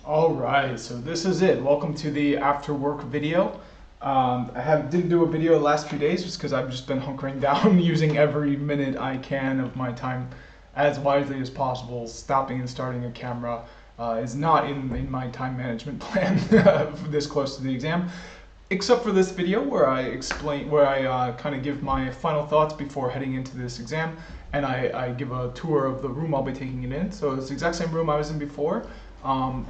All right, so this is it. Welcome to the after work video. Didn't do a video the last few days just because I've just been hunkering down, using every minute I can of my time as wisely as possible. Stopping and starting a camera is not in my time management plan this close to the exam, except for this video where I kind of give my final thoughts before heading into this exam, and I give a tour of the room I'll be taking it in. So it's the exact same room I was in before.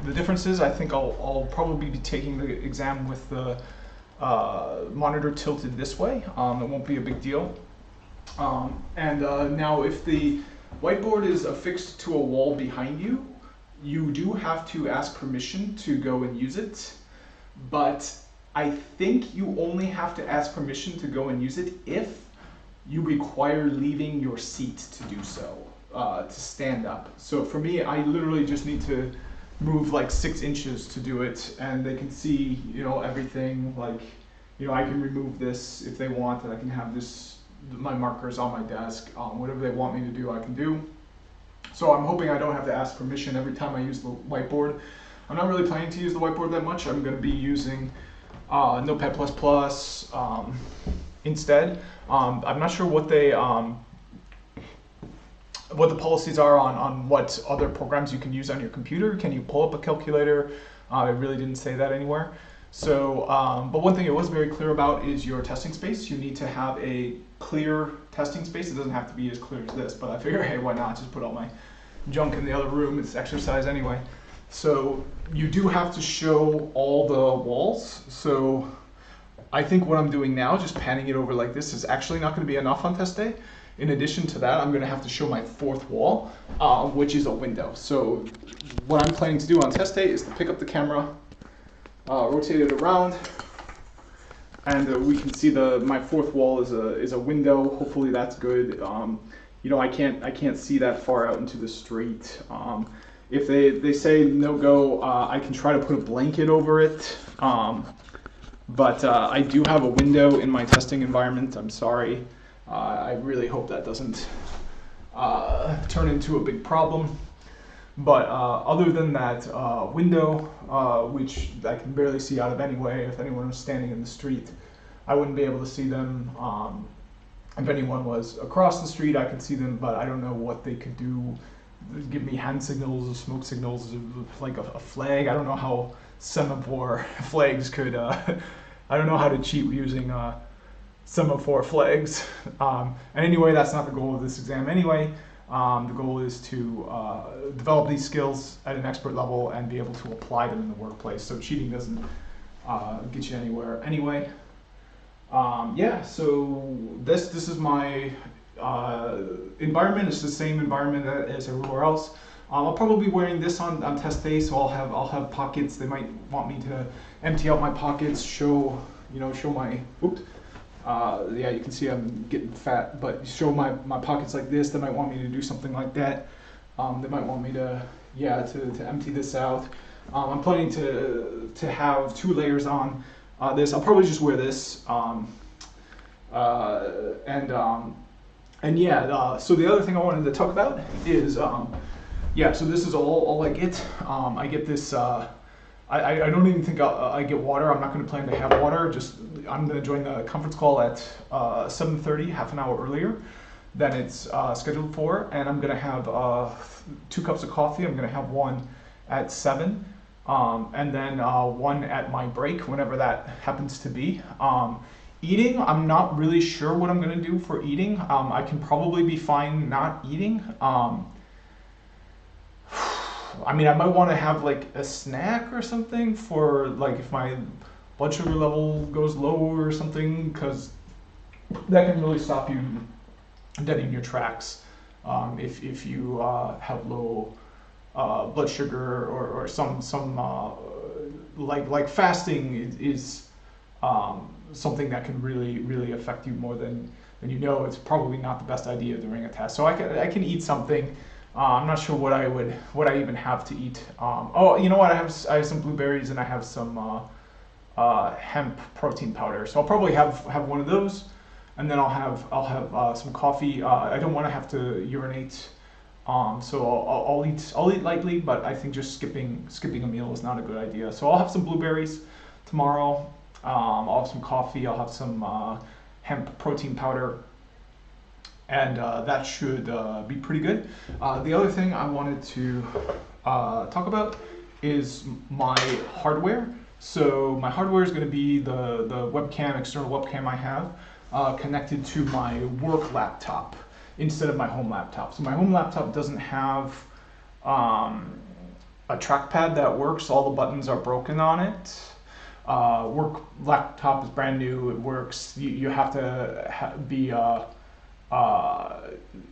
The difference is I think I'll probably be taking the exam with the monitor tilted this way. It won't be a big deal. Now if the whiteboard is affixed to a wall behind you, you do have to ask permission to go and use it, but I think you only have to ask permission to go and use it if you require leaving your seat to do so, to stand up. So for me, I literally just need to move like 6 inches to do it, and they can see, everything. Like, I can remove this if they want, and I can have my markers on my desk. Whatever they want me to do, I can do. So I'm hoping I don't have to ask permission every time I use the whiteboard. I'm not really planning to use the whiteboard that much. I'm going to be using Notepad++ instead. I'm not sure what the policies are on what other programs you can use on your computer. Can you pull up a calculator? It really didn't say that anywhere. So, but one thing it was very clear about is your testing space. You need to have a clear testing space. It doesn't have to be as clear as this, but I figure, hey, why not? Just put all my junk in the other room. It's exercise anyway. So you do have to show all the walls. So I think what I'm doing now, just panning it over like this, is actually not going to be enough on test day. In addition to that, I'm going to have to show my fourth wall, which is a window. So what I'm planning to do on test day is to pick up the camera, rotate it around, and we can see my fourth wall is a window. Hopefully that's good. I can't see that far out into the street. If they say no go, I can try to put a blanket over it. But I do have a window in my testing environment. I'm sorry. I really hope that doesn't turn into a big problem. But other than that window, which I can barely see out of anyway, if anyone was standing in the street, I wouldn't be able to see them. If anyone was across the street, I could see them, but I don't know what they could do. Give me hand signals, smoke signals, like a flag. I don't know how semaphore flags could, I don't know how to cheat using semaphore flags. And anyway, that's not the goal of this exam anyway. The goal is to develop these skills at an expert level and be able to apply them in the workplace, so cheating doesn't get you anywhere anyway. So this is my environment. It's the same environment as everywhere else. I'll probably be wearing this on test day, so I'll have pockets. They might want me to empty out my pockets, show my, oops. Yeah, you can see I'm getting fat, but show my pockets like this. They might want me to do something like that. They might want me to empty this out. I'm planning to have 2 layers on this. I'll probably just wear this. So the other thing I wanted to talk about is, so this is all I get. I get this. I don't even think I get water. I'm not going to plan to have water. I'm going to join the conference call at 7:30, half an hour earlier than it's scheduled for, and I'm going to have 2 cups of coffee. I'm going to have one at 7, and then one at my break, whenever that happens to be. Eating, I'm not really sure what I'm going to do for eating. I can probably be fine not eating. I might want to have like a snack or something for like if my blood sugar level goes low or something, because that can really stop you dead in your tracks if you have low blood sugar or some like fasting is something that can really affect you more than it's probably not the best idea during a test. So I can eat something. I'm not sure what I even have to eat. You know what? I have some blueberries and I have some hemp protein powder. So I'll probably have one of those, and then I'll have some coffee. I don't want to have to urinate So I'll eat lightly, but I think just skipping a meal is not a good idea. So I'll have some blueberries tomorrow. I'll have some coffee. I'll have some hemp protein powder, and that should be pretty good. The other thing I wanted to talk about is my hardware. So my hardware is going to be the webcam, external webcam I have connected to my work laptop instead of my home laptop. So my home laptop doesn't have a trackpad that works. All the buttons are broken on it. Work laptop is brand new. It works. You have to be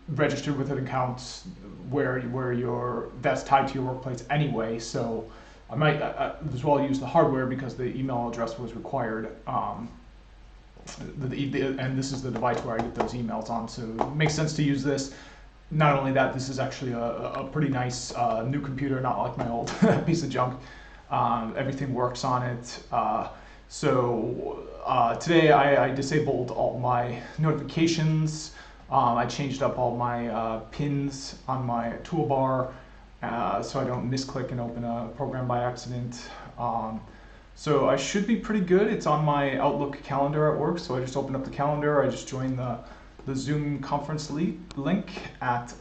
registered with an account where that's tied to your workplace anyway. So I might as well use the hardware because the email address was required. And this is the device where I get those emails on, so it makes sense to use this. Not only that, this is actually a pretty nice new computer, not like my old piece of junk. Everything works on it. Today I disabled all my notifications. I changed up all my pins on my toolbar so I don't misclick and open a program by accident. So I should be pretty good. It's on my Outlook calendar at work, so I just opened up the calendar. I just joined the Zoom conference link at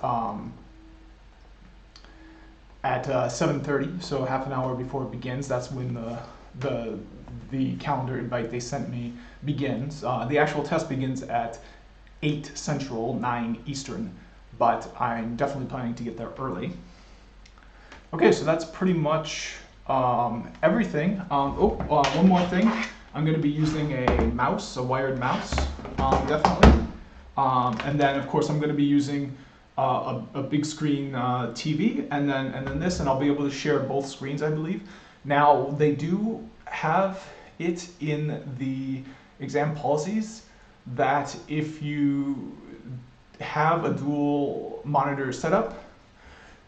7:30, so half an hour before it begins. That's when the calendar invite they sent me begins. The actual test begins at 8 Central, 9 Eastern, but I'm definitely planning to get there early. Okay, so that's pretty much everything. One more thing. I'm going to be using a mouse, a wired mouse, definitely. And then, of course, I'm going to be using a big screen TV, and then this, and I'll be able to share both screens, I believe. Now, they do have it in the exam policies that if you have a dual monitor setup,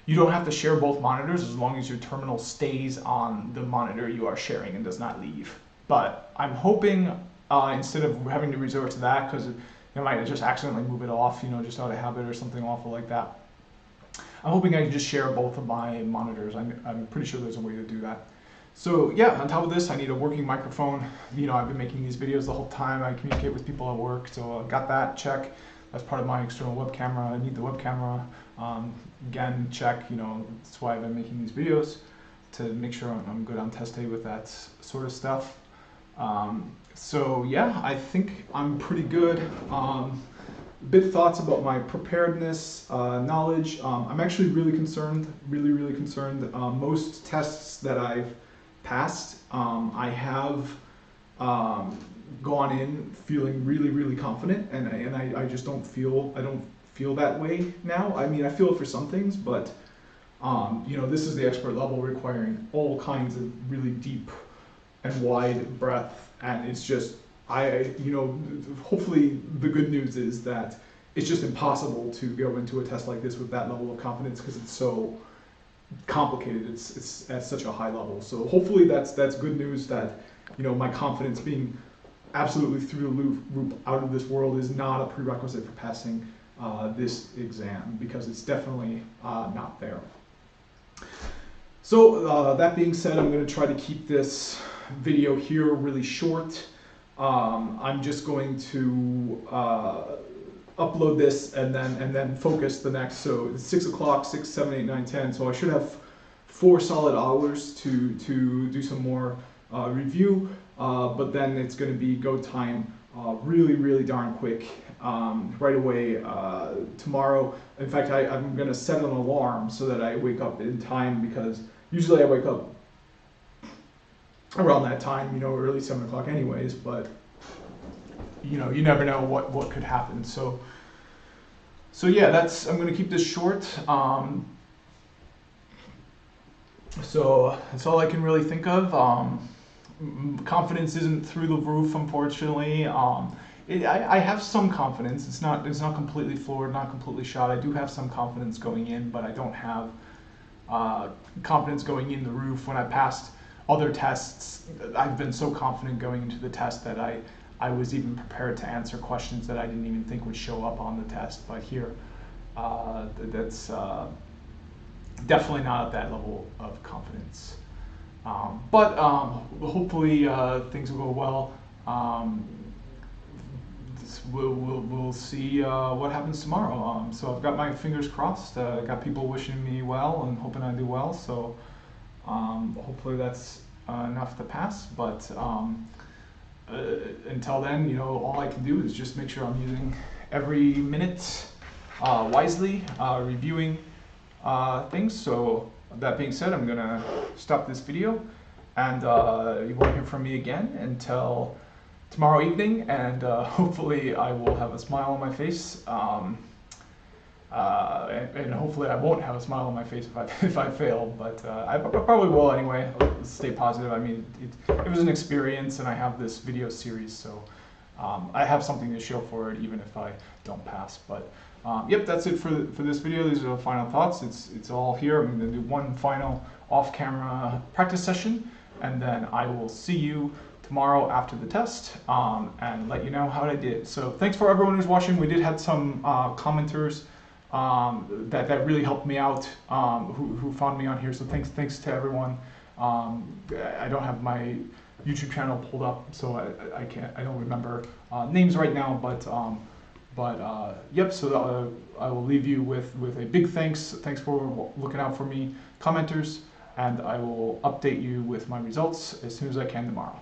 you don't have to share both monitors as long as your terminal stays on the monitor you are sharing and does not leave. But I'm hoping instead of having to resort to that, because I might just accidentally move it off, just out of habit or something awful like that. I'm hoping I can just share both of my monitors. I'm pretty sure there's a way to do that. So yeah, on top of this, I need a working microphone. I've been making these videos the whole time. I communicate with people at work, so I got that, check. That's part of my external web camera. I need the web camera. Again, check, that's why I've been making these videos, to make sure I'm good on test day with that sort of stuff. So yeah, I think I'm pretty good. Bit thoughts about my preparedness, knowledge. I'm actually really concerned, really concerned. Most tests that I've passed, I have gone in feeling really confident, and I just don't feel that way now. I mean, I feel it for some things, but this is the expert level requiring all kinds of really deep and wide breath, and it's just hopefully the good news is that it's just impossible to go into a test like this with that level of confidence because it's so complicated. It's at such a high level. So hopefully that's good news that my confidence being absolutely through the roof, out of this world, is not a prerequisite for passing this exam, because it's definitely not there. So that being said, I'm going to try to keep this video here really short. I'm just going to upload this and then focus the next. So it's 6 o'clock, 6, 7, 8, 9, 10. So I should have 4 solid hours to do some more review. But then it's going to be go time really darn quick. Right away tomorrow. In fact, I'm going to set an alarm so that I wake up in time, because usually I wake up around that time, early 7 o'clock anyways, but you never know what could happen. So yeah, I'm going to keep this short. So that's all I can really think of. Confidence isn't through the roof, unfortunately. I have some confidence. It's not completely floored, not completely shot. I do have some confidence going in, but I don't have confidence going in the roof. When I passed other tests, I've been so confident going into the test that I was even prepared to answer questions that I didn't even think would show up on the test. But here, that's definitely not at that level of confidence. But hopefully things will go well. We'll see what happens tomorrow. So I've got my fingers crossed. I got people wishing me well and hoping I do well. So hopefully that's enough to pass. But until then, all I can do is just make sure I'm using every minute wisely, reviewing things. So that being said, I'm gonna stop this video, and you won't hear from me again until tomorrow evening, and hopefully I will have a smile on my face, and hopefully I won't have a smile on my face if I fail, but I probably will anyway. I'll stay positive. I mean, it was an experience, and I have this video series, so I have something to show for it, even if I don't pass. But yep, that's it for this video. These are the final thoughts. It's all here. I'm going to do one final off-camera practice session, and then I will see you tomorrow after the test and let you know how I did. So thanks for everyone who's watching. We did have some commenters that really helped me out, who found me on here. So thanks to everyone. I don't have my YouTube channel pulled up, so I don't remember names right now. But yep. So I will leave you with a big thanks. Thanks for looking out for me, commenters, and I will update you with my results as soon as I can tomorrow.